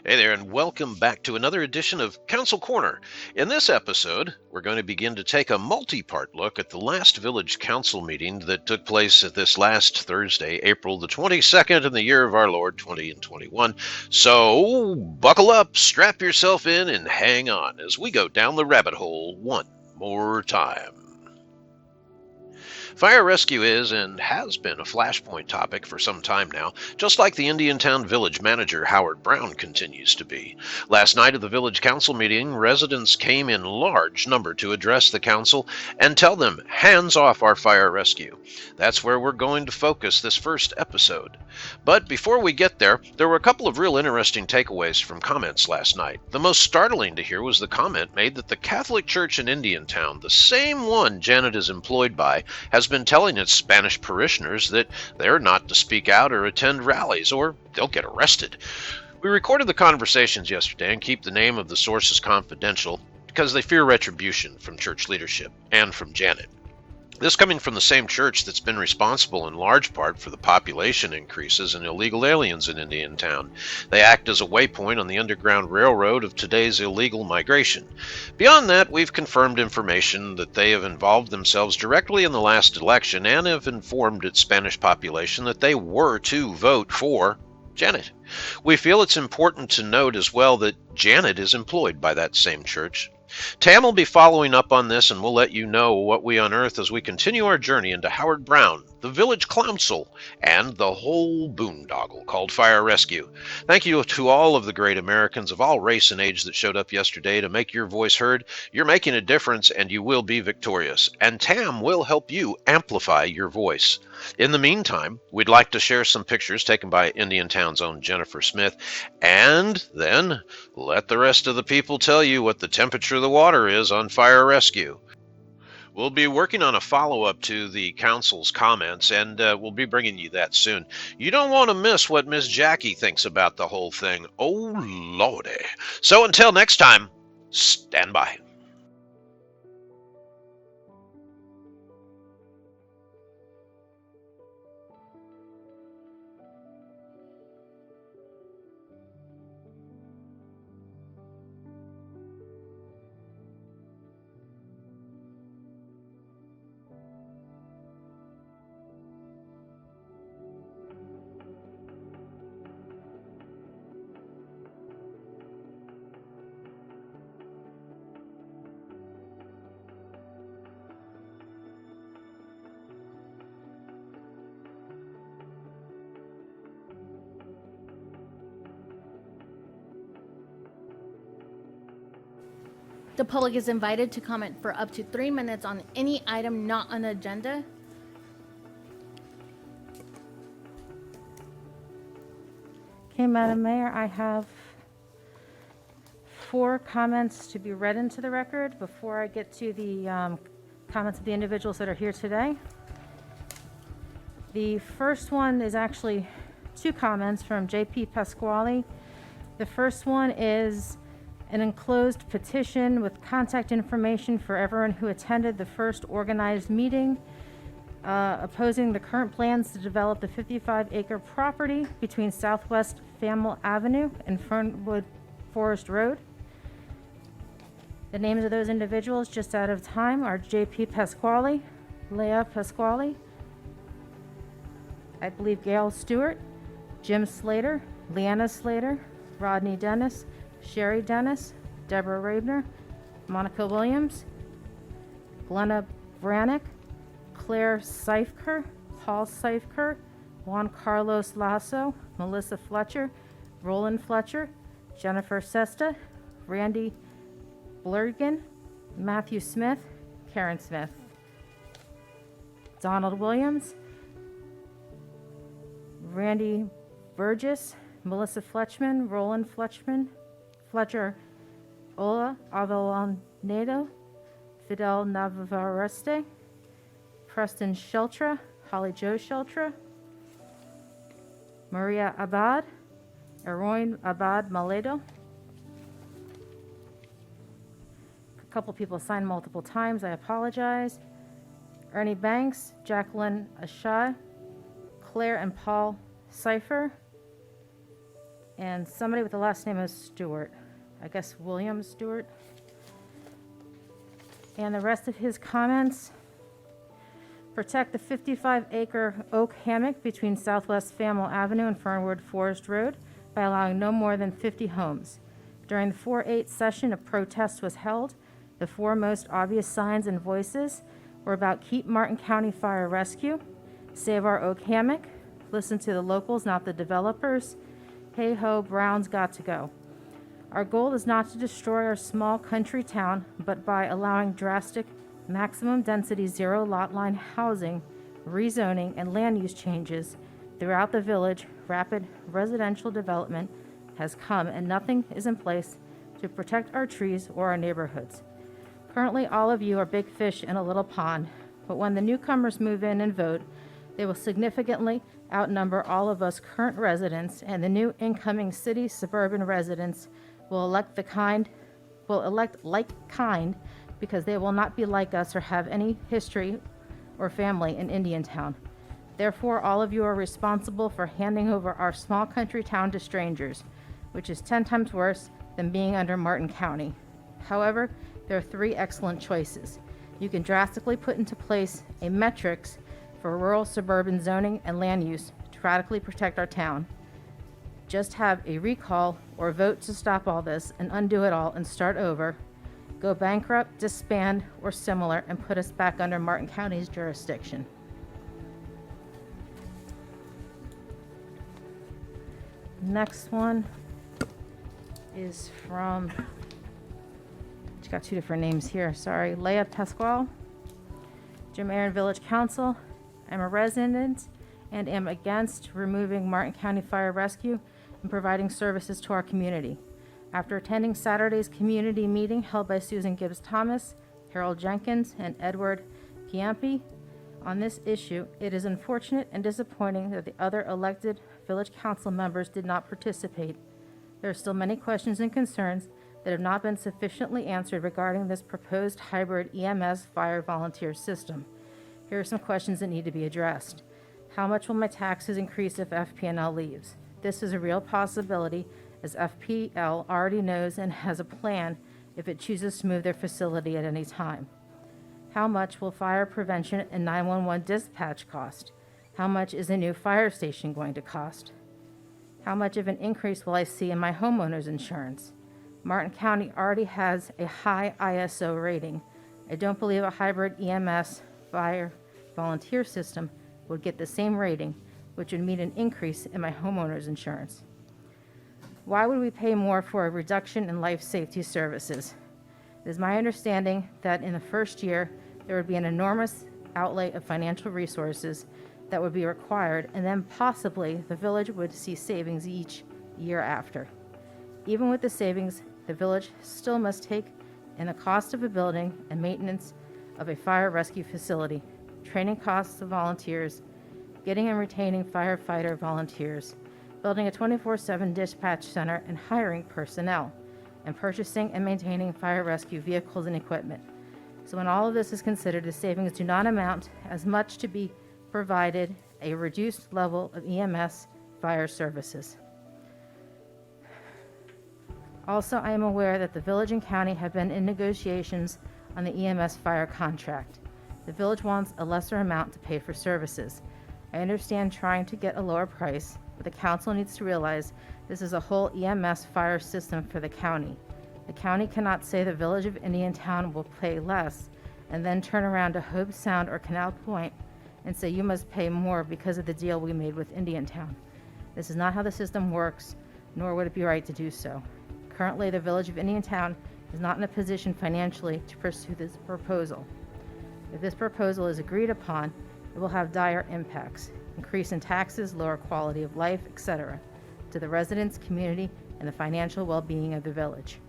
Hey there, and welcome back to another edition of Council Corner. In this episode, we're going to begin to take a multi part look at the last village council meeting that took place at this last Thursday, April the 22nd, in the year of our Lord 2021. So, buckle up, strap yourself in, and hang on as we go down the rabbit hole one more time. Fire rescue is and has been a flashpoint topic for some time now, just like the Indiantown Village manager Howard Brown continues to be. Last night at the village council meeting, residents came in large number to address the council and tell them, hands off our fire rescue. That's where we're going to focus this first episode. But before we get there, there were a couple of real interesting takeaways from comments last night. The most startling to hear was the comment made that the Catholic Church in Indiantown, the same one Janet is employed by, has been telling its Spanish parishioners that they're not to speak out or attend rallies, or they'll get arrested. We recorded the conversations yesterday and keep the name of the sources confidential because they fear retribution from church leadership and from Janet. This coming from the same church that's been responsible in large part for the population increases and illegal aliens in Indiantown. They act as a waypoint on the Underground Railroad of today's illegal migration. Beyond that, we've confirmed information that they have involved themselves directly in the last election and have informed its Spanish population that they were to vote for Janet. We feel it's important to note as well that Janet is employed by that same church. Tam will be following up on this, and we'll let you know what we unearth as we continue our journey into Howard Brown, the village council, and the whole boondoggle called fire rescue. Thank you to all of the great Americans of all race and age that showed up yesterday to make your voice heard. You're making a difference, and you will be victorious. And Tam will help you amplify your voice. In the meantime, we'd like to share some pictures taken by Indiantown's own Jennifer Smith, and then let the rest of the people tell you what the temperature of the water is on fire rescue. We'll be working on a follow-up to the council's comments, and we'll be bringing you that soon. You don't want to miss what Miss Jackie thinks about the whole thing. Oh, Lordy. So until next time, stand by. The public is invited to comment for up to 3 minutes on any item not on the agenda. Okay, Madam Mayor, I have 4 comments to be read into the record before I get to the comments of the individuals that are here today. The first one is actually 2 comments from J.P. Pasquale. The first one is an enclosed petition with contact information for everyone who attended the first organized meeting opposing the current plans to develop the 55-acre property between Southwest Famil Avenue and Fernwood Forest Road. The names of those individuals, just out of time, are J.P. Pasquale, Leah Pasquale, I believe Gail Stewart, Jim Slater, Leanna Slater, Rodney Dennis, Sherry Dennis, Deborah Rabner, Monica Williams, Glenna Brannick, Claire Seifker, Paul Seifker, Juan Carlos Lasso, Melissa Fletcher, Roland Fletcher, Jennifer Sesta, Randy Blurgan, Matthew Smith, Karen Smith, Donald Williams, Randy Burgess, Melissa Fletchman, Roland Fletcher, Ola Avellaneda, Fidel Navarrete, Preston Sheltra, Holly Jo Sheltra, Maria Abad, Eroin Abad Maledo. A couple people signed multiple times, I apologize. Ernie Banks, Jacqueline Ashad, Claire and Paul Cipher, and somebody with the last name of Stewart. I guess William Stewart. And the rest of his comments: protect the 55-acre oak hammock between Southwest Famil Avenue and Fernwood Forest Road by allowing no more than 50 homes. During the 4/8 session, a protest was held. The four most obvious signs and voices were about Keep Martin County Fire Rescue, Save Our Oak Hammock, Listen to the Locals, Not the Developers, Hey Ho, Brown's Got to Go. Our goal is not to destroy our small country town, but by allowing drastic, maximum density zero lot line housing, rezoning, and land use changes throughout the village, rapid residential development has come and nothing is in place to protect our trees or our neighborhoods. Currently, all of you are big fish in a little pond, but when the newcomers move in and vote, they will significantly outnumber all of us current residents, and the new incoming city suburban residents will elect like kind because they will not be like us or have any history or family in Indiantown. Therefore, all of you are responsible for handing over our small country town to strangers, which is 10 times worse than being under Martin County. However, there are three excellent choices. You can drastically put into place a metrics for rural suburban zoning and land use to radically protect our town. Just have a recall or vote to stop all this and undo it all and start over. Go bankrupt, disband, or similar, and put us back under Martin County's jurisdiction. Next one is from, she got two different names here, sorry, Leah Pasquale. Jim Aaron Village Council. I'm a resident and am against removing Martin County Fire Rescue and providing services to our community. After attending Saturday's community meeting held by Susan Gibbs Thomas, Harold Jenkins, and Edward Giampi on this issue, it is unfortunate and disappointing that the other elected village council members did not participate. There are still many questions and concerns that have not been sufficiently answered regarding this proposed hybrid EMS fire volunteer system. Here are some questions that need to be addressed. How much will my taxes increase if FPNL leaves? This is a real possibility, as FPL already knows and has a plan if it chooses to move their facility at any time. How much will fire prevention and 911 dispatch cost? How much is a new fire station going to cost? How much of an increase will I see in my homeowner's insurance? Martin County already has a high ISO rating. I don't believe a hybrid EMS fire volunteer system would get the same rating, which would mean an increase in my homeowner's insurance. Why would we pay more for a reduction in life safety services? It is my understanding that in the first year, there would be an enormous outlay of financial resources that would be required, and then possibly the village would see savings each year after. Even with the savings, the village still must take in the cost of a building and maintenance of a fire rescue facility, training costs of volunteers, getting and retaining firefighter volunteers, building a 24/7 dispatch center and hiring personnel, and purchasing and maintaining fire rescue vehicles and equipment. So when all of this is considered, the savings do not amount as much to be provided a reduced level of EMS fire services. Also, I am aware that the village and county have been in negotiations on the EMS fire contract. The village wants a lesser amount to pay for services. I understand trying to get a lower price, but the council needs to realize this is a whole EMS fire system for the county. The county cannot say the village of Indiantown will pay less and then turn around to Hobe Sound or Canal Point and say you must pay more because of the deal we made with Indiantown. This is not how the system works, nor would it be right to do so. Currently, the village of Indiantown is not in a position financially to pursue this proposal. If this proposal is agreed upon, it will have dire impacts, increase in taxes, lower quality of life, etc., to the residents, community, and the financial well-being of the village.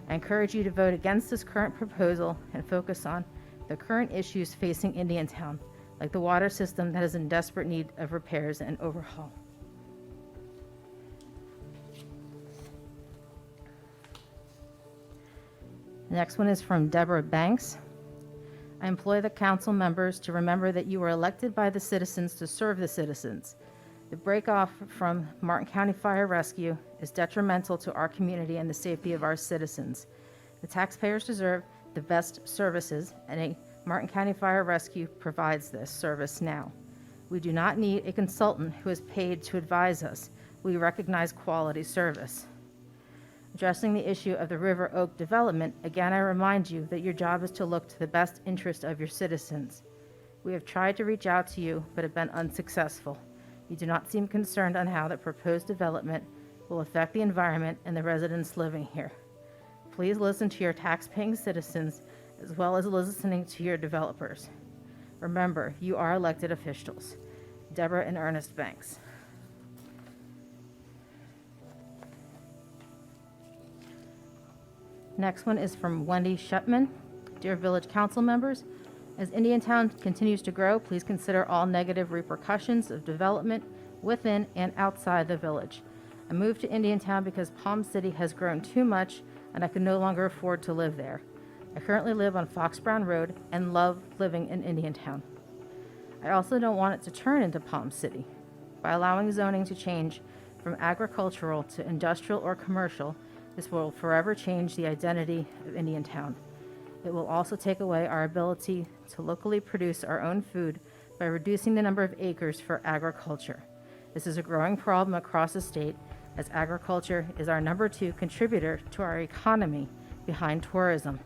I encourage you to vote against this current proposal and focus on the current issues facing Indiantown, like the water system that is in desperate need of repairs and overhaul. The next one is from Deborah Banks. I implore the council members to remember that you were elected by the citizens to serve the citizens. The break-off from Martin County Fire Rescue is detrimental to our community and the safety of our citizens. The taxpayers deserve the best services, and a Martin County Fire Rescue provides this service now. We do not need a consultant who is paid to advise us. We recognize quality service. Addressing the issue of the River Oak development, again, I remind you that your job is to look to the best interest of your citizens. We have tried to reach out to you, but have been unsuccessful. You do not seem concerned on how the proposed development will affect the environment and the residents living here. Please listen to your tax-paying citizens as well as listening to your developers. Remember, you are elected officials. Deborah and Ernest Banks. Next one is from Wendy Shepman. Dear Village Council members, as Indiantown continues to grow, please consider all negative repercussions of development within and outside the village. I moved to Indiantown because Palm City has grown too much and I can no longer afford to live there. I currently live on Fox Brown Road and love living in Indiantown. I also don't want it to turn into Palm City. By allowing zoning to change from agricultural to industrial or commercial, this will forever change the identity of Indiantown. It will also take away our ability to locally produce our own food by reducing the number of acres for agriculture. This is a growing problem across the state, as agriculture is our number 2 contributor to our economy behind tourism.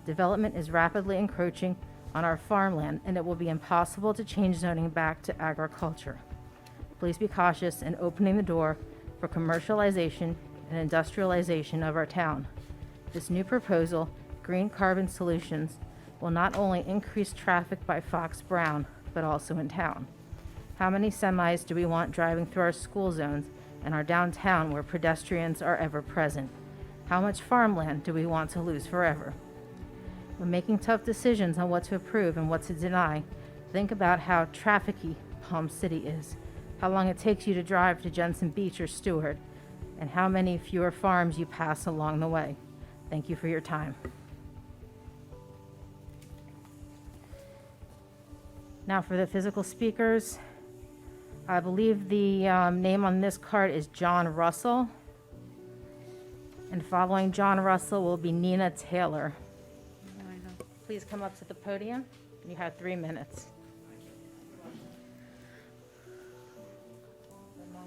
Development is rapidly encroaching on our farmland, and it will be impossible to change zoning back to agriculture. Please be cautious in opening the door for commercialization and industrialization of our town. This new proposal, Green Carbon Solutions, will not only increase traffic by Fox Brown, but also in town. How many semis do we want driving through our school zones and our downtown where pedestrians are ever present? How much farmland do we want to lose forever? When making tough decisions on what to approve and what to deny, think about how trafficky Palm City is, how long it takes you to drive to Jensen Beach or Stewart, and how many fewer farms you pass along the way. Thank you for your time. Now for the physical speakers. I believe the name on this card is John Russell. And following John Russell will be Nina Taylor. Please come up to the podium. You have 3 minutes.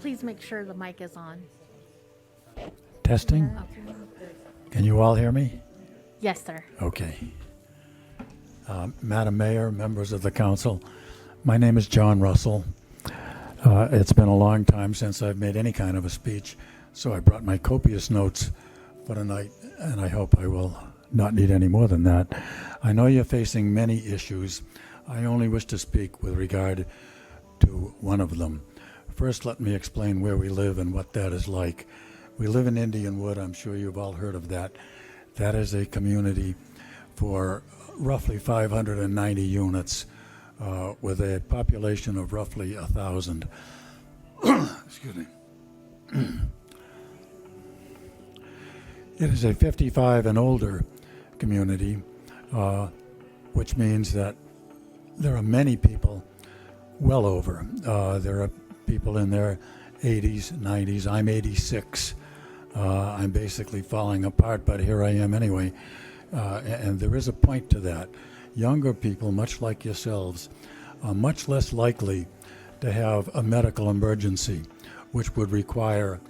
Please make sure the mic is on. Testing? Okay. Can you all hear me? Yes, sir. Okay. Madam Mayor, members of the council, my name is John Russell. It's been a long time since I've made any kind of a speech, so I brought my copious notes for tonight, and I hope I will not need any more than that. I know you're facing many issues. I only wish to speak with regard to one of them. First, let me explain where we live and what that is like. We live in Indianwood. I'm sure you've all heard of that. That is a community for roughly 590 units with a population of roughly 1,000. Excuse me. It is a 55 and older community, which means that there are many people well over. There are people in their 80s, 90s. I'm 86. I'm basically falling apart, but here I am anyway. And there is a point to that. Younger people, much like yourselves, are much less likely to have a medical emergency, which would require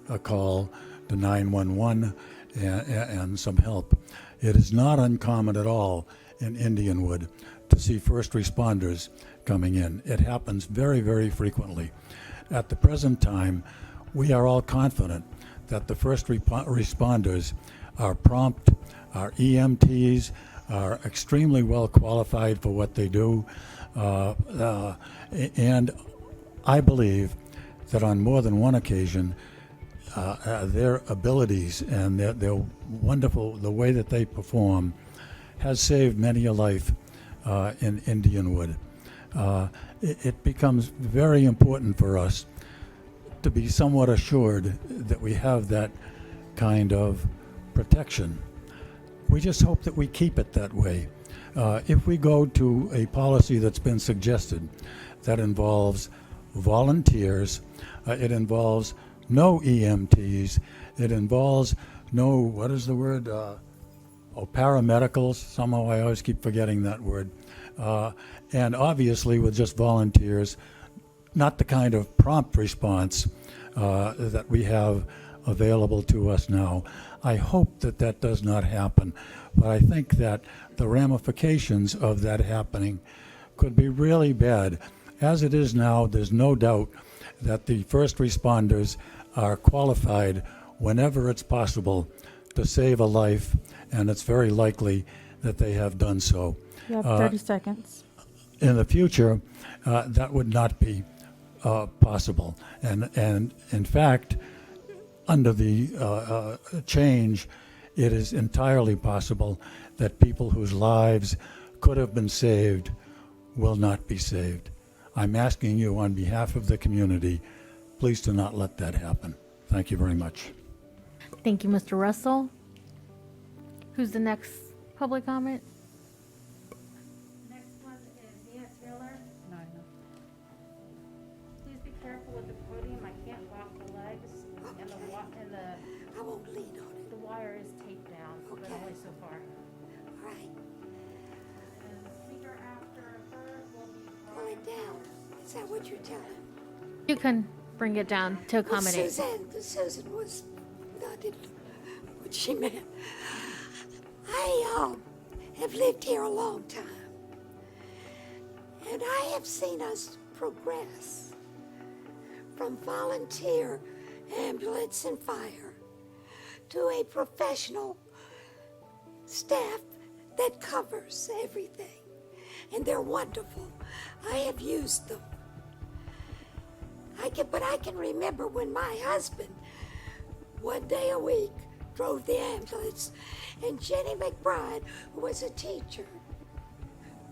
a call to 911 and some help. It is not uncommon at all in Indianwood to see first responders coming in. It happens very, very frequently. At the present time, we are all confident that the first responders are prompt, our EMTs are extremely well qualified for what they do, and I believe that on more than one occasion, their abilities and their wonderful, the way that they perform has saved many a life in Indianwood. It becomes very important for us to be somewhat assured that we have that kind of protection. We just hope that we keep it that way. If we go to a policy that's been suggested that involves volunteers. It involves no EMTs. It involves no, what is the word? Paramedicals. Somehow I always keep forgetting that word. And obviously with just volunteers, not the kind of prompt response that we have available to us now. I hope that that does not happen, but I think that the ramifications of that happening could be really bad. As it is now, there's no doubt that the first responders are qualified whenever it's possible to save a life, and it's very likely that they have done so. You have 30 seconds. In the future, that would not be possible. And in fact, under the change, it is entirely possible that people whose lives could have been saved will not be saved. I'm asking you on behalf of the community, please do not let that happen. Thank you very much. Thank you, Mr. Russell. Who's the next public comment? Next one is Nina Taylor. Please be careful with the podium. I can't walk the legs, and I won't lean on it. the wire is taped down, but Okay. only so far. All right. And the speaker after her will be. Pull it down. Is that what you're telling? You can bring it down to accommodate. Susan was not in what she meant. I have lived here a long time, and I have seen us progress from volunteer ambulance and fire to a professional staff that covers everything, and they're wonderful. I have used them. But I can remember when my husband, one day a week, drove the ambulance, and Jenny McBride, who was a teacher,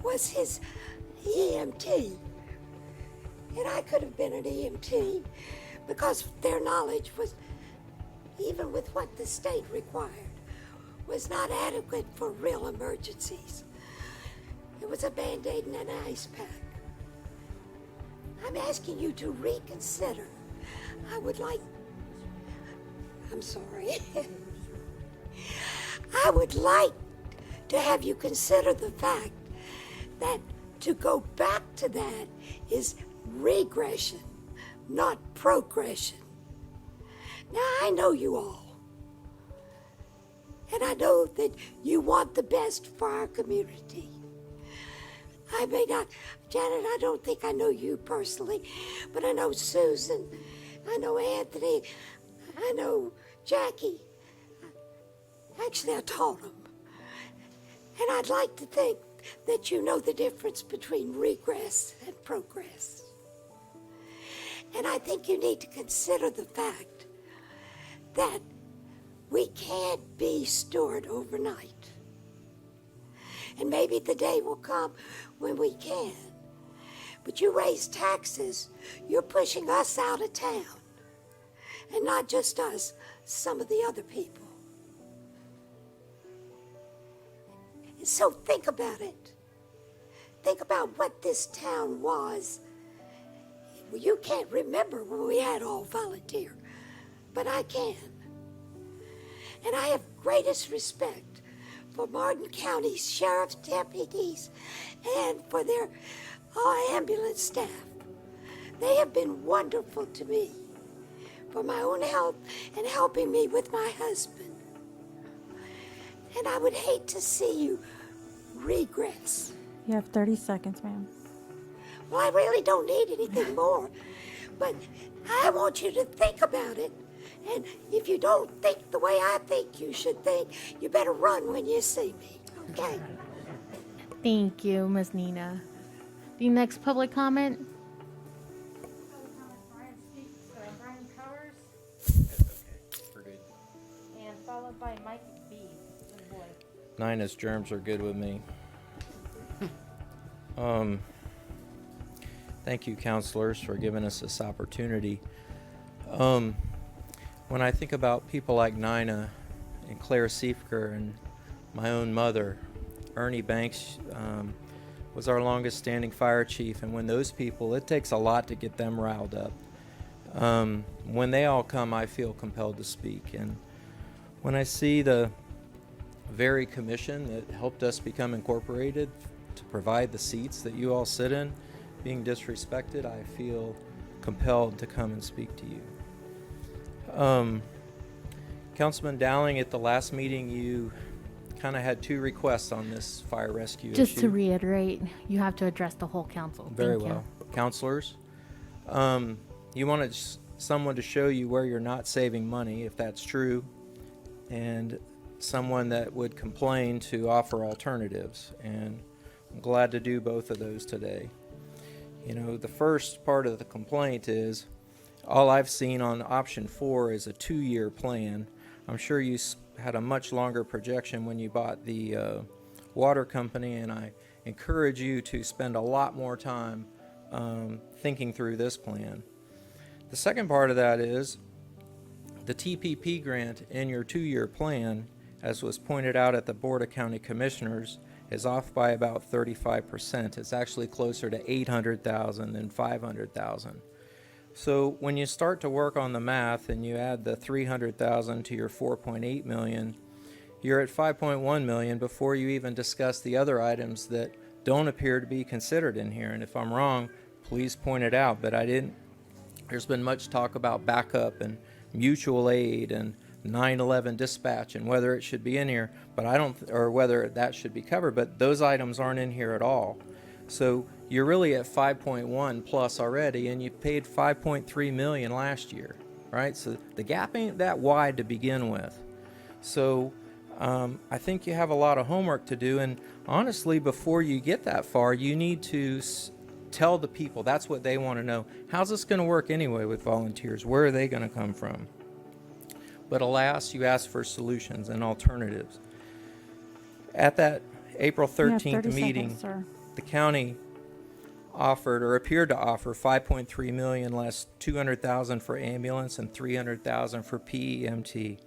was his EMT. And I could have been an EMT because their knowledge was, even with what the state required, was not adequate for real emergencies. It was a Band-Aid and an ice pack. I'm asking you to reconsider. I'm sorry. I would like to have you consider the fact that to go back to that is regression, not progression. Now, I know you all, and I know that you want the best for our community. I may not, Janet, I don't think I know you personally, but I know Susan, I know Anthony, I know Jackie. Actually, I taught them. And I'd like to think that you know the difference between regress and progress. And I think you need to consider the fact that we can't be stored overnight. And maybe the day will come when we can. But you raise taxes, you're pushing us out of town. And not just us, some of the other people. And so think about it. Think about what this town was. Well, you can't remember when we had all volunteer, but I can. And I have greatest respect for Martin County Sheriff's deputies and for their ambulance staff. They have been wonderful to me for my own health and helping me with my husband. And I would hate to see you regress. You have 30 seconds, ma'am. Well, I really don't need anything more, but I want you to think about it. And if you don't think the way I think you should think, you better run when you see me, okay? Thank you, Ms. Nina. The next public comment? Brian Powers. We're good. And followed by Mike B. Good boy. Nina's germs are good with me. Thank you, counselors, for giving us this opportunity. When I think about people like Nina and Claire Siefker and my own mother, Ernie Banks, was our longest standing fire chief. And when those people, it takes a lot to get them riled up. When they all come, I feel compelled to speak. And when I see the very commission that helped us become incorporated to provide the seats that you all sit in being disrespected, I feel compelled to come and speak to you. Councilman Dowling, at the last meeting, you kind of had two requests on this fire rescue Just issue. to reiterate, you have to address the whole council. Very Thank you. well. Counselors, you wanted someone to show you where you're not saving money, if that's true, and someone that would complain to offer alternatives. And I'm glad to do both of those today. You know, the first part of the complaint is all I've seen on option 4 is a 2-year plan. I'm sure you had a much longer projection when you bought the water company, and I encourage you to spend a lot more time thinking through this plan. The second part of that is the TPP grant in your 2-year plan, as was pointed out at the Board of County Commissioners, is off by about 35%. It's actually closer to $800,000 than $500,000. So when you start to work on the math and you add the $300,000 to your $4.8 million, you're at $5.1 million before you even discuss the other items that don't appear to be considered in here. And if I'm wrong, please point it out. But I didn't. There's been much talk about backup and mutual aid and 9/11 dispatch and whether it should be in here, but I don't, or whether that should be covered. But those items aren't in here at all. So you're really at 5.1 plus already, and you paid 5.3 million last year, right? So the gap ain't that wide to begin with. So I think you have a lot of homework to do, and honestly, before you get that far, you need to tell the people. That's what they want to know. How's this going to work anyway with volunteers? Where are they going to come from? But alas, you asked for solutions and alternatives. At that April 13th meeting, the county offered or appeared to offer 5.3 million less 200,000 for ambulance and 300,000 for PEMT.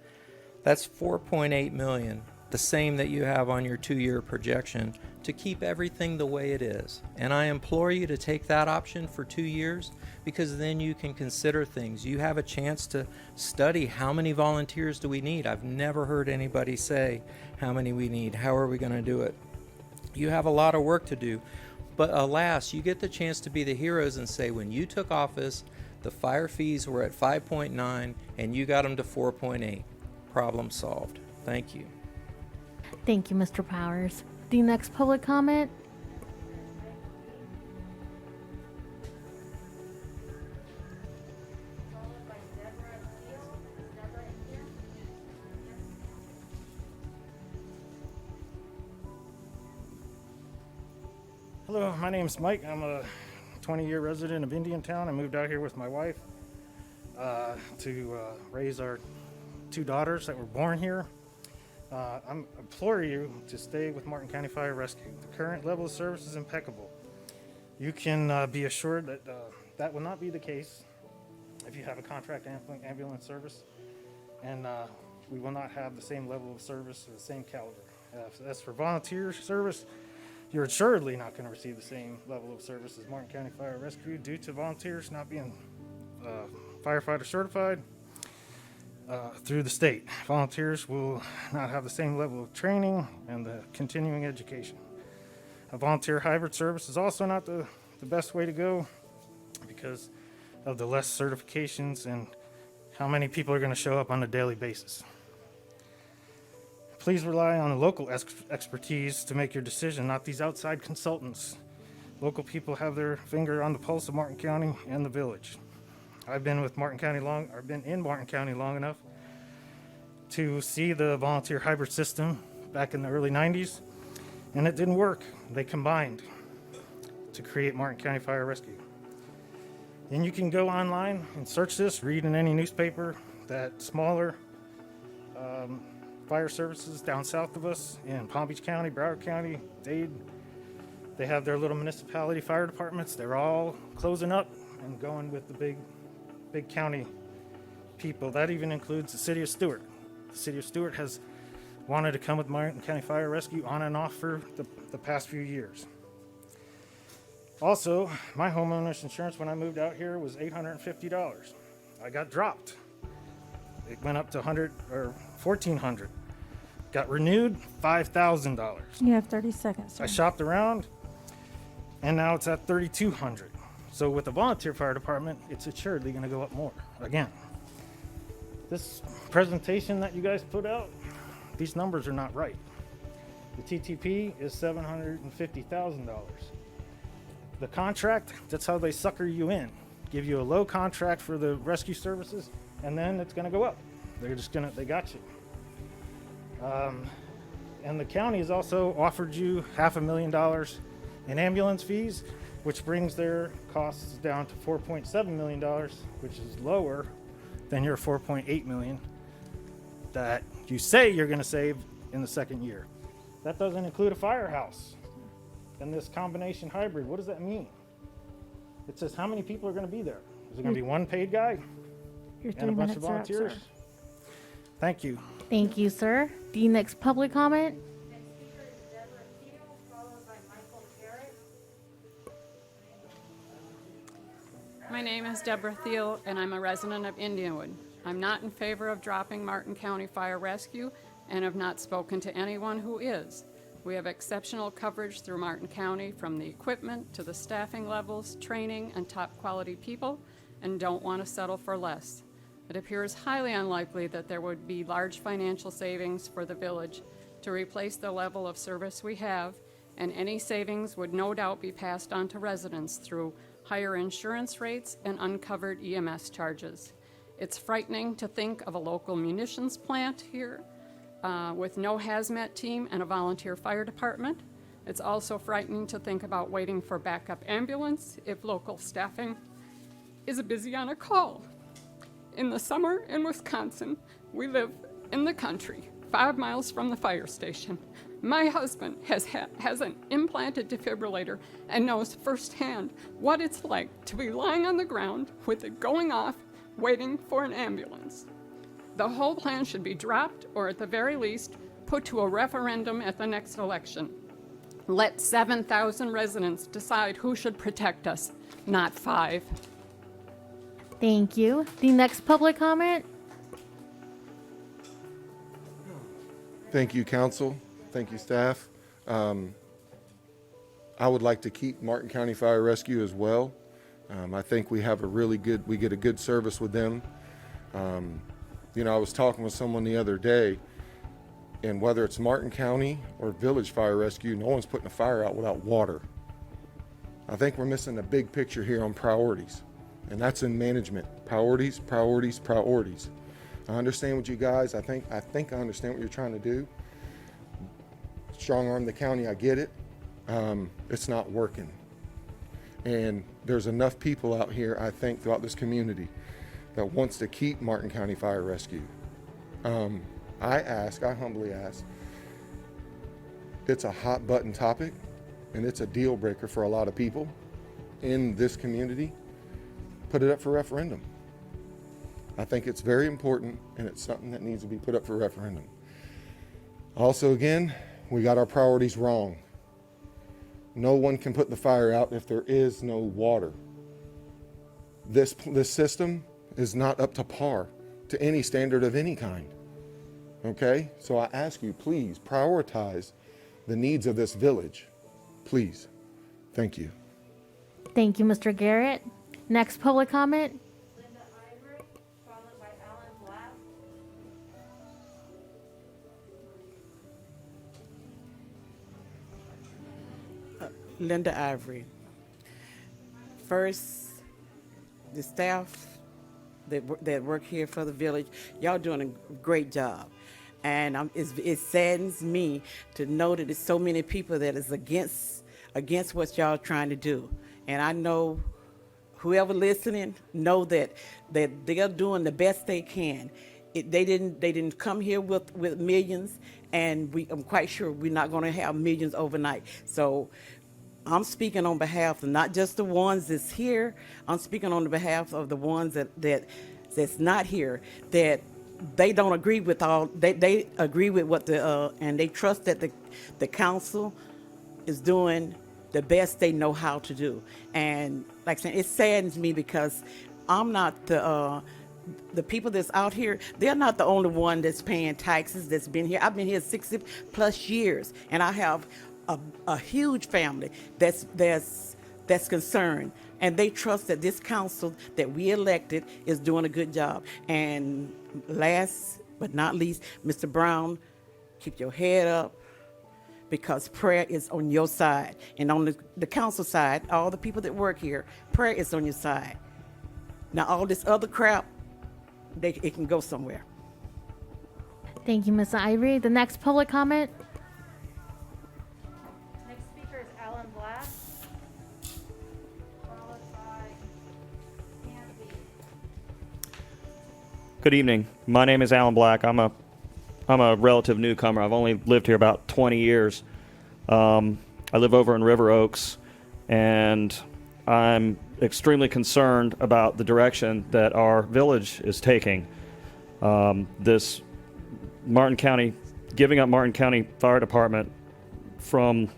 That's 4.8 million, the same that you have on your 2-year projection, to keep everything the way it is. And I implore you to take that option for 2 years, because then you can consider things. You have a chance to study how many volunteers do we need. I've never heard anybody say how many we need. How are we going to do it? You have a lot of work to do. But alas, you get the chance to be the heroes and say, when you took office, the fire fees were at 5.9 and you got them to 4.8. Problem solved. Thank you. Thank you, Mr. Powers. The next public comment. Hello, my name's Mike. I'm a 20-year resident of Indiantown. I moved out here with my wife to raise our 2 daughters that were born here. I implore you to stay with Martin County Fire Rescue. The current level of service is impeccable. You can be assured that that will not be the case if you have a contract ambulance service, and we will not have the same level of service or the same caliber. As for volunteer service, you're assuredly not going to receive the same level of service as Martin County Fire Rescue due to volunteers not being firefighter certified through the state. Volunteers will not have the same level of training and the continuing education. A volunteer hybrid service is also not the best way to go because of the less certifications and how many people are going to show up on a daily basis. Please rely on the local expertise to make your decision, not these outside consultants. Local people have their finger on the pulse of Martin County and the village. I've been in Martin County long enough to see the volunteer hybrid system back in the early 90s, and it didn't work. They combined to create Martin County Fire Rescue. And you can go online and search this, read in any newspaper that smaller fire services down south of us in Palm Beach County, Broward County, Dade, they have their little municipality fire departments. They're all closing up and going with the big county people. That even includes the city of Stewart. The city of Stewart has wanted to come with Martin County Fire Rescue on and off for the past few years. Also, my homeowner's insurance when I moved out here was $850. I got dropped. It went up to 100 or 1400. Got renewed, $5,000. You have 30 seconds, sir. I shopped around, and now it's at 3,200. So with the volunteer fire department, it's assuredly going to go up more again. This presentation that you guys put out, these numbers are not right. The TTP is $750,000. The contract, that's how they sucker you in. Give you a low contract for the rescue services, and then it's gonna go up. They got you. And the county has also offered you $500,000 in ambulance fees, which brings their costs down to $4.7 million, which is lower than your $4.8 million that you say you're gonna save in the second year. That doesn't include a firehouse and this combination hybrid. What does that mean? It says how many people are going to be there. Is it going to be one paid guy Your and 3 a bunch of minutes are up, volunteers? sir. Thank you. Thank you, sir. The next public comment. My name is Deborah Thiel, and I'm a resident of Indianwood. I'm not in favor of dropping Martin County Fire Rescue and have not spoken to anyone who is. We have exceptional coverage through Martin County, from the equipment to the staffing levels, training, and top quality people, and don't want to settle for less. It appears highly unlikely that there would be large financial savings for the village to replace the level of service we have, and any savings would no doubt be passed on to residents through higher insurance rates and uncovered EMS charges. It's frightening to think of a local munitions plant here with no hazmat team and a volunteer fire department. It's also frightening to think about waiting for backup ambulance if local staffing is busy on a call. In the summer in Wisconsin, we live in the country, 5 miles from the fire station. My husband has an implanted defibrillator and knows firsthand what it's like to be lying on the ground with it going off, waiting for an ambulance. The whole plan should be dropped, or at the very least, put to a referendum at the next election. Let 7,000 residents decide who should protect us, not 5. Thank you. The next public comment. Thank you, council. Thank you, staff. I would like to keep Martin County Fire Rescue as well. I think we have we get a good service with them. I was talking with someone the other day, and whether it's Martin County or Village Fire Rescue, no one's putting a fire out without water. I think we're missing the big picture here on priorities, and that's in management. Priorities, priorities, priorities. I understand what you guys, I think I understand what you're trying to do. Strong arm the county, I get it. It's not working. And there's enough people out here, I think, throughout this community that wants to keep Martin County Fire Rescue. I humbly ask, it's a hot button topic and it's a deal breaker for a lot of people in this community. Put it up for referendum. I think it's very important, and it's something that needs to be put up for referendum. Also, again, we got our priorities wrong. No one can put the fire out if there is no water. This system is not up to par to any standard of any kind. Okay? So I ask you, please prioritize the needs of this village. Please. Thank you. Thank you, Mr. Garrett. Next public comment. Linda Ivory, followed by Alan Black. Linda Ivory. First, the staff that work here for the village, y'all doing a great job. And it saddens me to know that there's so many people that is against what y'all trying to do. And I know whoever listening know that they're doing the best they can. They didn't come here with millions, and I'm quite sure we're not going to have millions overnight. So I'm speaking on behalf of not just the ones that's here. I'm speaking on the behalf of the ones that's not here, that they don't agree with they agree with what and they trust that the council is doing the best they know how to do. And like I said, it saddens me because I'm not the people that's out here, they're not the only one that's paying taxes that's been here. I've been here 60 plus years, and I have a huge family that's concerned, and they trust that this council that we elected is doing a good job. And last but not least, Mr. Brown, keep your head up, because prayer is on your side. And on the council side, all the people that work here, prayer is on your side. Now all this other crap, it can go somewhere. Thank you, Ms. Ivory. The next public comment. Next speaker is Alan Black, followed by Andy. Good evening. My name is Alan Black. I'm a relative newcomer. I've only lived here about 20 years. I live over in River Oaks, and I'm extremely concerned about the direction that our village is taking. This Martin County, giving up Martin County Fire Department, from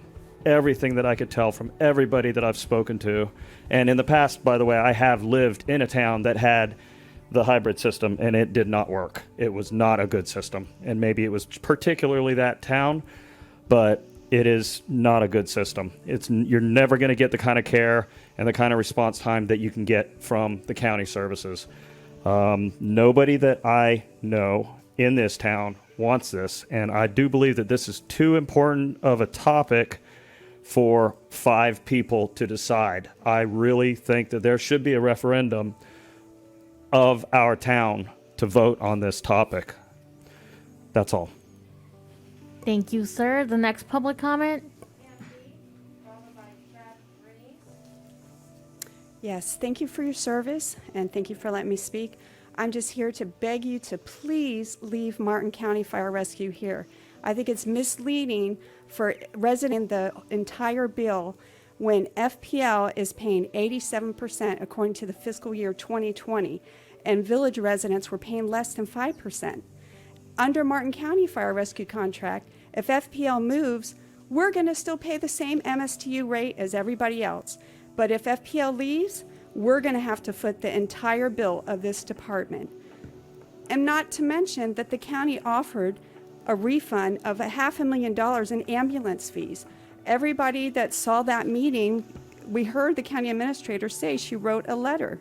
everything that I could tell from everybody that I've spoken to. And in the past, by the way, I have lived in a town that had the hybrid system, and it did not work. It was not a good system. And maybe it was particularly that town, but it is not a good system. You're never going to get the kind of care and the kind of response time that you can get from the county services. Nobody that I know in this town wants this, and I do believe that this is too important of a topic for 5 people to decide. I really think that there should be a referendum of our town to vote on this topic. That's all. Thank you, sir. The next public comment. Yes, thank you for your service, and thank you for letting me speak. I'm just here to beg you to please leave Martin County Fire Rescue here. I think it's misleading for residents the entire bill when FPL is paying 87% according to the fiscal year 2020, and village residents were paying less than 5%. Under Martin County Fire Rescue contract, if FPL moves, we're going to still pay the same MSTU rate as everybody else. But if FPL leaves, we're going to have to foot the entire bill of this department. And not to mention that the county offered a refund of $500,000 in ambulance fees. Everybody that saw that meeting, we heard the county administrator say she wrote a letter.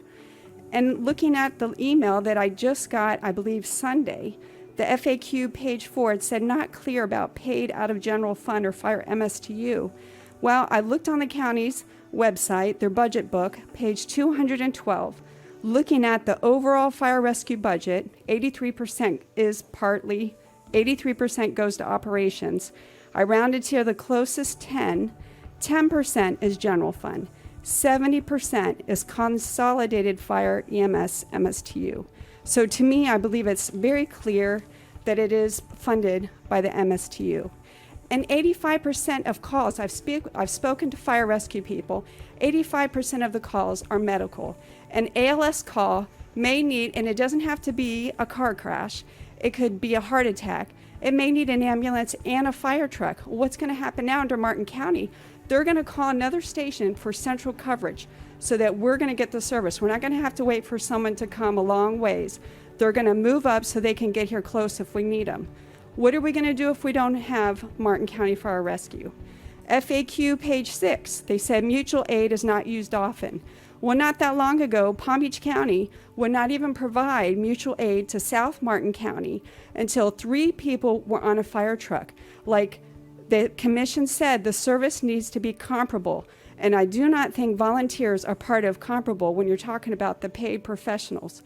And looking at the email that I just got, I believe Sunday, the FAQ page 4, it said not clear about paid out of general fund or fire MSTU. Well, I looked on the county's website, their budget book, page 212. Looking at the overall fire rescue budget, 83% goes to operations. I rounded to the closest 10%. 10% is general fund. 70% is consolidated fire EMS MSTU. So to me, I believe it's very clear that it is funded by the MSTU. And 85% of calls, I've spoken to fire rescue people, 85% of the calls are medical. An ALS call may need, and it doesn't have to be a car crash, it could be a heart attack. It may need an ambulance and a fire truck. What's going to happen now under Martin County? They're going to call another station for central coverage so that we're going to get the service. We're not going to have to wait for someone to come a long ways. They're going to move up so they can get here close if we need them. What are we going to do if we don't have Martin County Fire Rescue? FAQ page 6, they said mutual aid is not used often. Well, not that long ago, Palm Beach County would not even provide mutual aid to South Martin County until 3 people were on a fire truck. Like the commission said, the service needs to be comparable. And I do not think volunteers are part of comparable when you're talking about the paid professionals.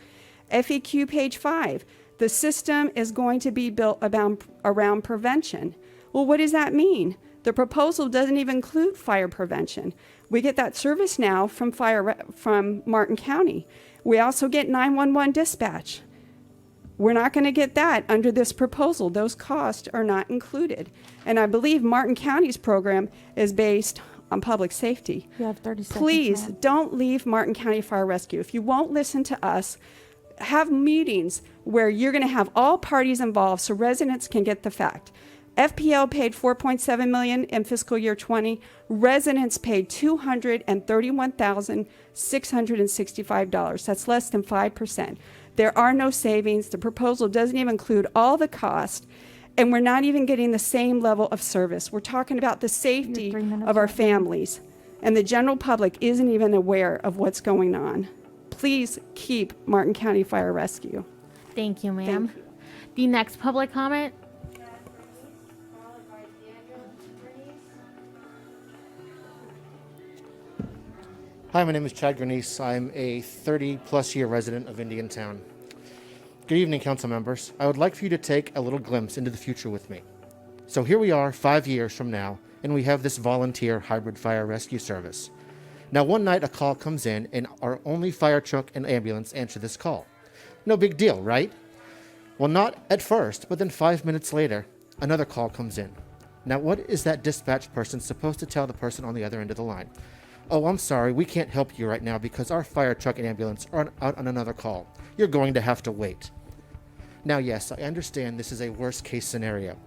FAQ page 5, the system is going to be built around prevention. Well, what does that mean? The proposal doesn't even include fire prevention. We get that service now from Martin County. We also get 911 dispatch. We're not going to get that under this proposal. Those costs are not included. And I believe Martin County's program is based on public safety. You have 30 seconds. Please don't leave Martin County Fire Rescue. If you won't listen to us, have meetings where you're going to have all parties involved so residents can get the fact. FPL paid $4.7 million in fiscal year 20. Residents paid $231,665. That's less than 5%. There are no savings. The proposal doesn't even include all the cost, and we're not even getting the same level of service. We're talking about the safety of our families, and the general public isn't even aware of what's going on. Please keep Martin County Fire Rescue. Thank you, ma'am. Thank you. The next public comment. Hi, my name is Chad Granese. I'm a 30-plus year resident of Indiantown. Good evening, council members. I would like for you to take a little glimpse into the future with me. So here we are 5 years from now, and we have this volunteer hybrid fire rescue service. Now, one night a call comes in, and our only fire truck and ambulance answer this call. No big deal, right? Well, not at first, but then 5 minutes later, another call comes in. Now, what is that dispatch person supposed to tell the person on the other end of the line? Oh, I'm sorry, we can't help you right now because our fire truck and ambulance are out on another call. You're going to have to wait. Now, yes, I understand this is a worst-case scenario,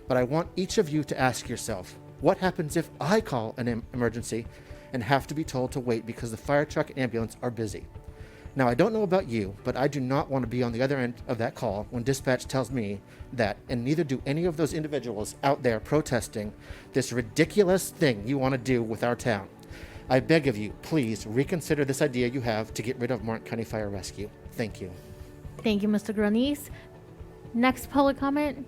but I want each of you to ask yourself, what happens if I call an emergency and have to be told to wait because the fire truck and ambulance are busy? Now, I don't know about you, but I do not want to be on the other end of that call when dispatch tells me that, and neither do any of those individuals out there protesting this ridiculous thing you want to do with our town. I beg of you, please reconsider this idea you have to get rid of Martin County Fire Rescue. Thank you. Thank you, Mr. Granese. Next public comment.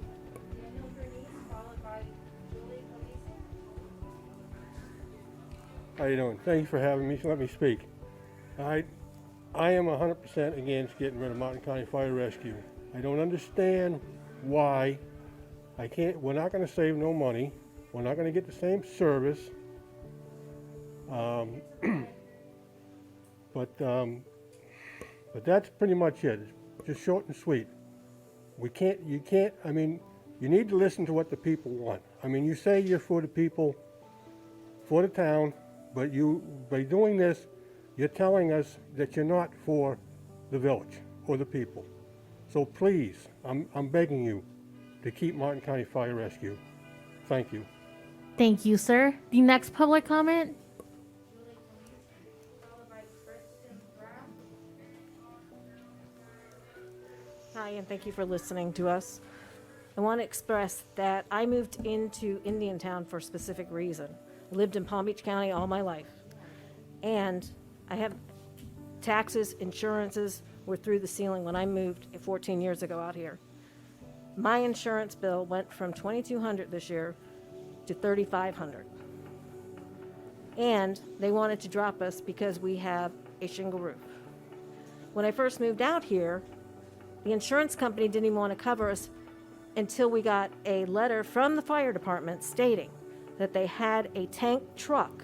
How you doing? Thank you for having me. Let me speak. I am 100% against getting rid of Martin County Fire Rescue. I don't understand why we're not going to save no money. We're not going to get the same service. But that's pretty much it. It's just short and sweet. You need to listen to what the people want. I mean, you say you're for the people, for the town, but by doing this, you're telling us that you're not for the village or the people. So please, I'm begging you to keep Martin County Fire Rescue. Thank you. Thank you, sir. The next public comment. Hi, and thank you for listening to us. I want to express that I moved into Indiantown for a specific reason. I lived in Palm Beach County all my life, and I have taxes, insurances were through the ceiling when I moved 14 years ago out here. My insurance bill went from $2,200 this year to $3,500. And they wanted to drop us because we have a shingle roof. When I first moved out here, the insurance company didn't even want to cover us until we got a letter from the fire department stating that they had a tank truck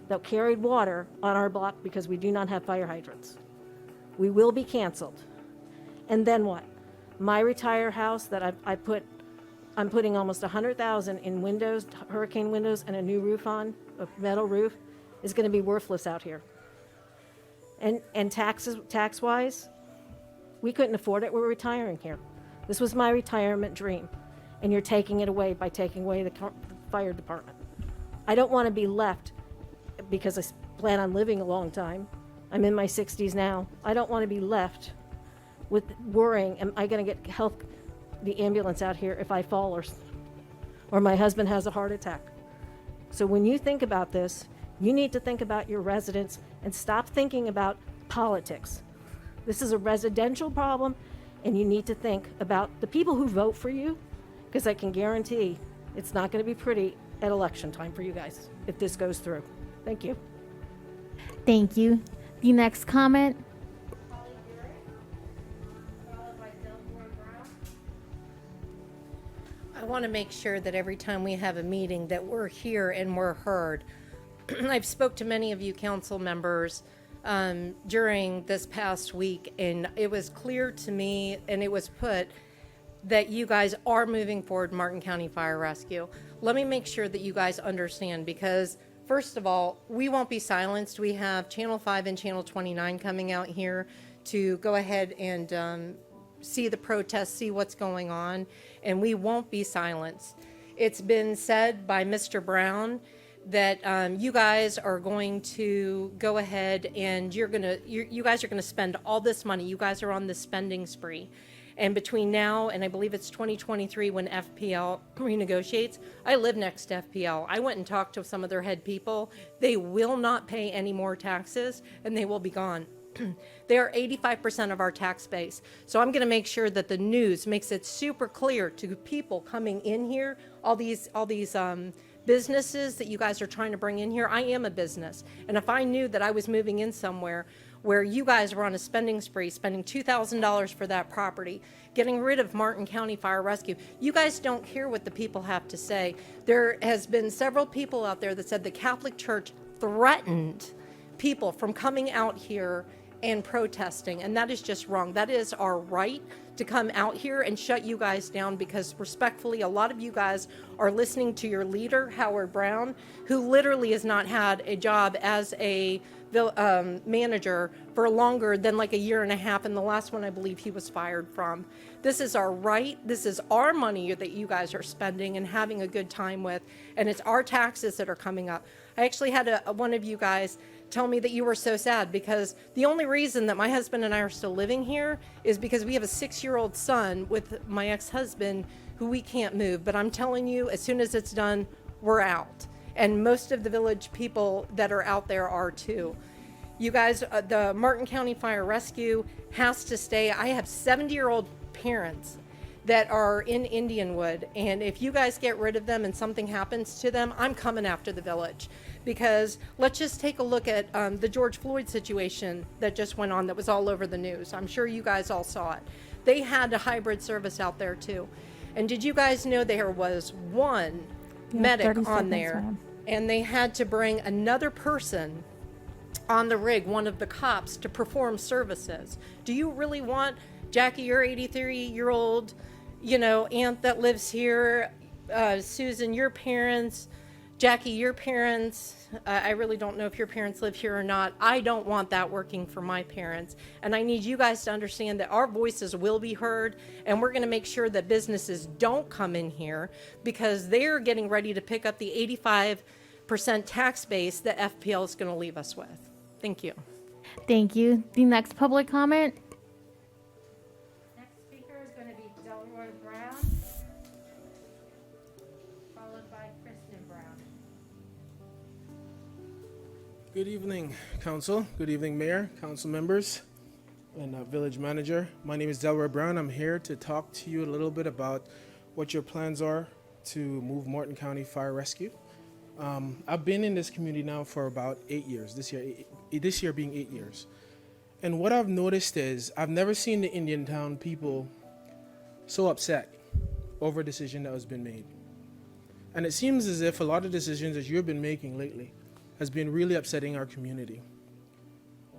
that carried water on our block because we do not have fire hydrants. We will be canceled. And then what? My retire house that I'm putting almost $100,000 in windows, hurricane windows, and a new roof on, a metal roof, is going to be worthless out here. And tax-wise, we couldn't afford it. We're retiring here. This was my retirement dream, and you're taking it away by taking away the fire department. I don't want to be left, because I plan on living a long time. I'm in my 60s now. I don't want to be left with worrying, am I going to get the ambulance out here if I fall or my husband has a heart attack? So when you think about this, you need to think about your residents and stop thinking about politics. This is a residential problem, and you need to think about the people who vote for you, because I can guarantee it's not going to be pretty at election time for you guys if this goes through. Thank you. Thank you. The next comment. I want to make sure that every time we have a meeting that we're here and we're heard. I've spoke to many of you council members during this past week, and it was clear to me, and it was put, that you guys are moving forward Martin County Fire Rescue. Let me make sure that you guys understand, because first of all, we won't be silenced. We have Channel 5 and Channel 29 coming out here to go ahead and see the protests, see what's going on, and we won't be silenced. It's been said by Mr. Brown that you guys are going to go ahead and you guys are gonna spend all this money. You guys are on the spending spree. And between now and I believe it's 2023 when FPL renegotiates, I live next to FPL. I went and talked to some of their head people. They will not pay any more taxes and they will be gone. They are 85% of our tax base. So I'm going to make sure that the news makes it super clear to people coming in here, all these businesses that you guys are trying to bring in here. I am a business. And if I knew that I was moving in somewhere where you guys were on a spending spree, spending $2,000 for that property, getting rid of Martin County Fire Rescue, you guys don't hear what the people have to say. There has been several people out there that said the Catholic Church threatened people from coming out here and protesting, and that is just wrong. That is our right to come out here and shut you guys down, because respectfully, a lot of you guys are listening to your leader, Howard Brown, who literally has not had a job as a manager for longer than like a year and a half, and the last one I believe he was fired from. This is our right. This is our money that you guys are spending and having a good time with, and it's our taxes that are coming up. I actually had one of you guys tell me that you were so sad because the only reason that my husband and I are still living here is because we have a 6-year-old son with my ex-husband who we can't move. But I'm telling you, as soon as it's done, we're out. And most of the village people that are out there are too. You guys, the Martin County Fire Rescue has to stay. I have 70-year-old parents that are in Indianwood, and if you guys get rid of them and something happens to them, I'm coming after the village. Because let's just take a look at the George Floyd situation that just went on that was all over the news. I'm sure you guys all saw it. They had a hybrid service out there too. And did you guys know there was one medic on there, and they had to bring another person on the rig, one of the cops, to perform services? Do you really want Jackie, your 83-year-old, aunt that lives here, Susan, your parents, Jackie, your parents, I really don't know if your parents live here or not. I don't want that working for my parents. And I need you guys to understand that our voices will be heard, and we're going to make sure that businesses don't come in here because they're getting ready to pick up the 85% tax base that FPL is going to leave us with. Thank you. Thank you. The next public comment. Next speaker is going to be Delroy Brown, followed by Kristen Brown. Good evening, Council. Good evening, Mayor, Council members, and Village Manager. My name is Delroy Brown. I'm here to talk to you a little bit about what your plans are to move Martin County Fire Rescue. I've been in this community now for about 8 years, this year being 8 years. And what I've noticed is I've never seen the Indiantown people so upset over a decision that has been made. And it seems as if a lot of decisions that you've been making lately has been really upsetting our community.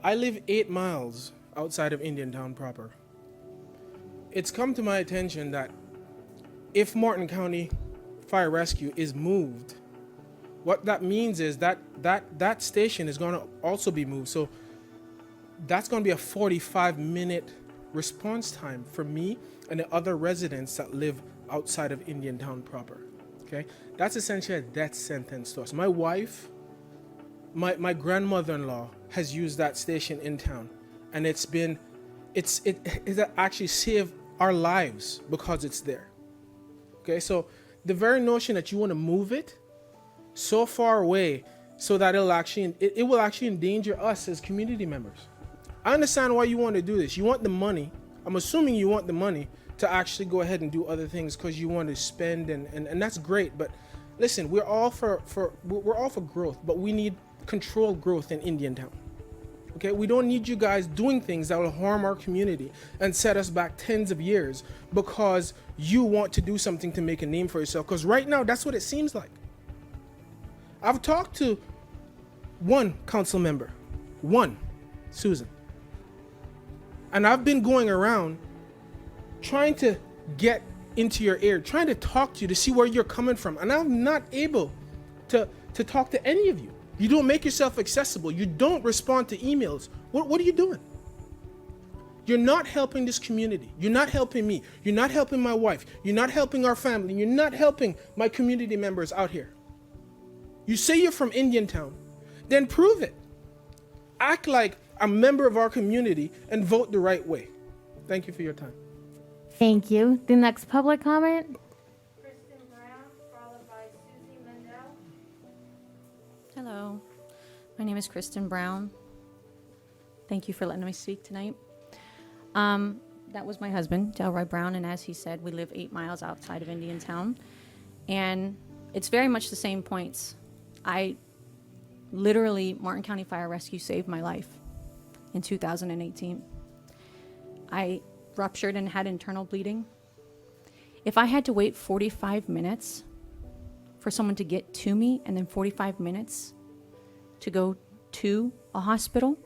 I live 8 miles outside of Indiantown proper. It's come to my attention that if Martin County Fire Rescue is moved, what that means is that station is going to also be moved. So that's going to be a 45-minute response time for me and the other residents that live outside of Indiantown proper. Okay, that's essentially a death sentence to us. My wife, my grandmother-in-law has used that station in town, and it actually saved our lives because it's there. Okay, so the very notion that you want to move it so far away so that it will actually endanger us as community members. I understand why you want to do this. You want the money. I'm assuming you want the money to actually go ahead and do other things because you want to spend, and that's great. But listen, we're all for growth, but we need controlled growth in Indiantown. Okay, we don't need you guys doing things that will harm our community and set us back tens of years because you want to do something to make a name for yourself. Because right now, that's what it seems like. I've talked to one council member, Susan, and I've been going around trying to get into your ear, trying to talk to you to see where you're coming from, and I'm not able to talk to any of you. You don't make yourself accessible. You don't respond to emails. What are you doing? You're not helping this community. You're not helping me. You're not helping my wife. You're not helping our family. You're not helping my community members out here. You say you're from Indiantown, then prove it. Act like a member of our community and vote the right way. Thank you for your time. Thank you. The next public comment? Kristen Brown, followed by Susie Mendel. Hello, my name is Kristen Brown. Thank you for letting me speak tonight. That was my husband, Delroy Brown, and as he said, we live 8 miles outside of Indiantown. And it's very much the same points. Martin County Fire Rescue saved my life in 2018. I ruptured and had internal bleeding. If I had to wait 45 minutes for someone to get to me and then 45 minutes to go to a hospital,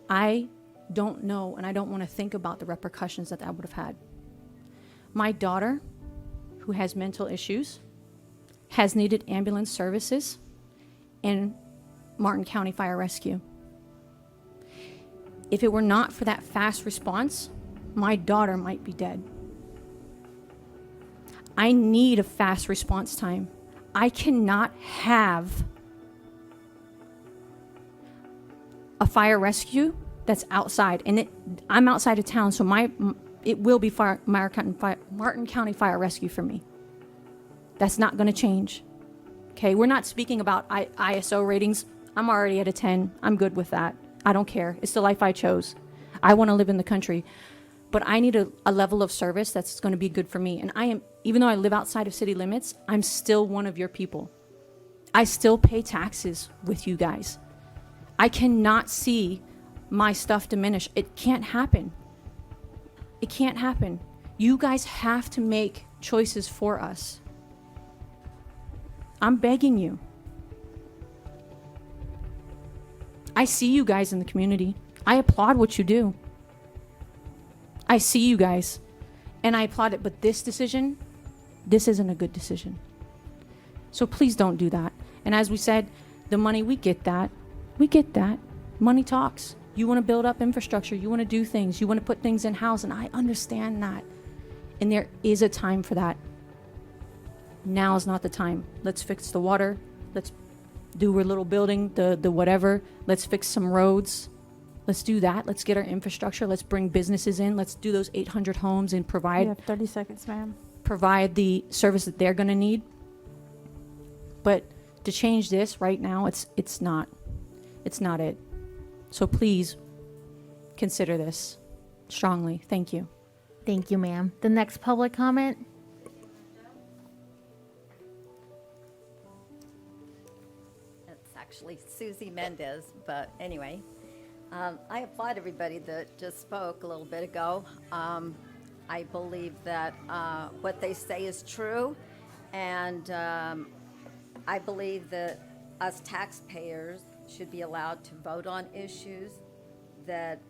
I don't know, and I don't want to think about the repercussions that would have had. My daughter, who has mental issues, has needed ambulance services in Martin County Fire Rescue. If it were not for that fast response, my daughter might be dead. I need a fast response time. I cannot have a fire rescue that's outside, and I'm outside of town, so it will be Martin County Fire Rescue for me. That's not going to change. Okay, we're not speaking about ISO ratings. I'm already at a 10. I'm good with that. I don't care. It's the life I chose. I want to live in the country, but I need a level of service that's going to be good for me. And even though I live outside of city limits, I'm still one of your people. I still pay taxes with you guys. I cannot see my stuff diminish. It can't happen. It can't happen. You guys have to make choices for us. I'm begging you. I see you guys in the community. I applaud what you do. I see you guys, and I applaud it. But this decision, this isn't a good decision. So please don't do that. And as we said, the money, we get that. We get that. Money talks. You want to build up infrastructure. You want to do things. You want to put things in house, and I understand that. And there is a time for that. Now is not the time. Let's fix the water. Let's do a little building, the whatever. Let's fix some roads. Let's do that. Let's get our infrastructure. Let's bring businesses in. Let's do those 800 homes and provide. You have 30 seconds, ma'am. Provide the service that they're going to need. But to change this right now, it's not it. So please consider this strongly. Thank you. Thank you, ma'am. The next public comment? It's actually Susie Mendez, but anyway. I applaud everybody that just spoke a little bit ago. I believe that what they say is true, and I believe that us taxpayers should be allowed to vote on issues that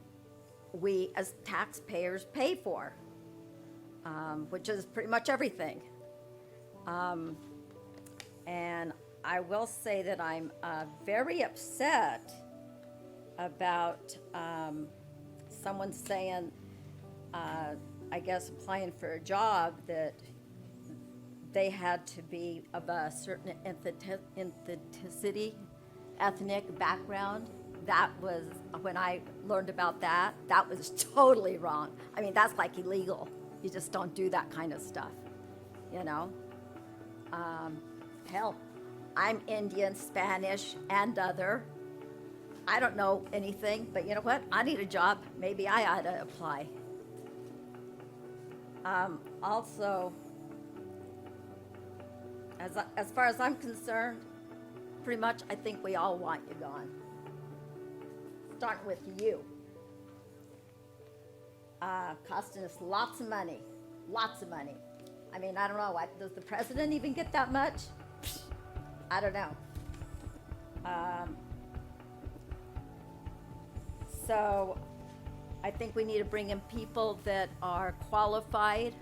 we as taxpayers pay for, which is pretty much everything. And I will say that I'm very upset about someone saying, I guess applying for a job, that they had to be of a certain ethnic background. That was, when I learned about that, that was totally wrong. I mean, that's like illegal. You just don't do that kind of stuff, you know? Hell, I'm Indian, Spanish, and other. I don't know anything, but you know what? I need a job. Maybe I ought to apply. Also, as far as I'm concerned, pretty much I think we all want you gone. Starting with you. Costing us lots of money. Lots of money. I mean, I don't know. Does the president even get that much? I don't know. So I think we need to bring in people that are qualified.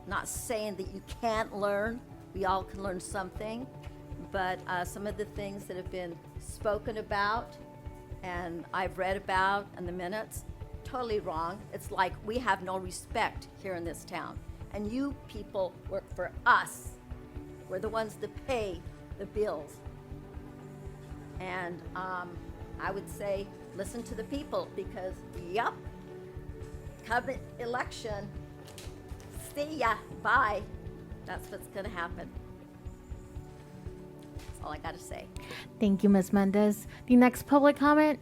Not saying that you can't learn. We all can learn something. But some of the things that have been spoken about and I've read about in the minutes, totally wrong. It's like we have no respect here in this town. And you people work for us. We're the ones that pay the bills. And I would say, listen to the people, because, yup, coming election, see ya, bye. That's what's gonna happen. That's all I gotta say. Thank you, Ms. Mendez. The next public comment